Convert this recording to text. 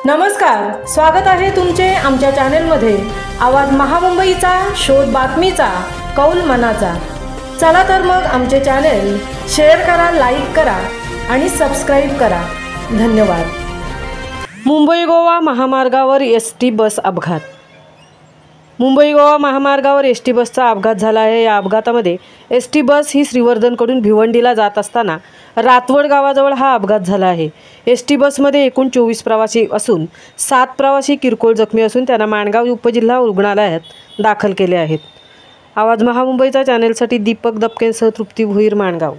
नमस्कार, स्वागत आहे तुमचे आमच्या चॅनलमध्ये। आवाज महामुंबईचा, शोध बातमीचा, कौल मनाचा। चला तर मग आमचे चॅनल शेअर करा, लाईक करा आणि सबस्क्राइब करा। धन्यवाद। मुंबई गोवा महामार्गावर एसटी बस अपघात। मुंबई गोवा महामार्गावर एसटी बसचा अपघात झाला आहे। या अपघातामध्ये एसटी बस ही श्रीवर्धनकडून भिवंडीला जात असताना रातवड गावाजवळ हा अपघात झाला आहे। एसटी बसमध्ये एकूण 24 प्रवासी असून 7 प्रवासी किरकोळ जखमी असून त्यांना माणगाव उपजिल्हा रुग्णालयात दाखल केले आहेत। आवाज महामुंबईचा चॅनलसाठी दीपक दपकेंसह तृप्ती भुईर, माणगाव।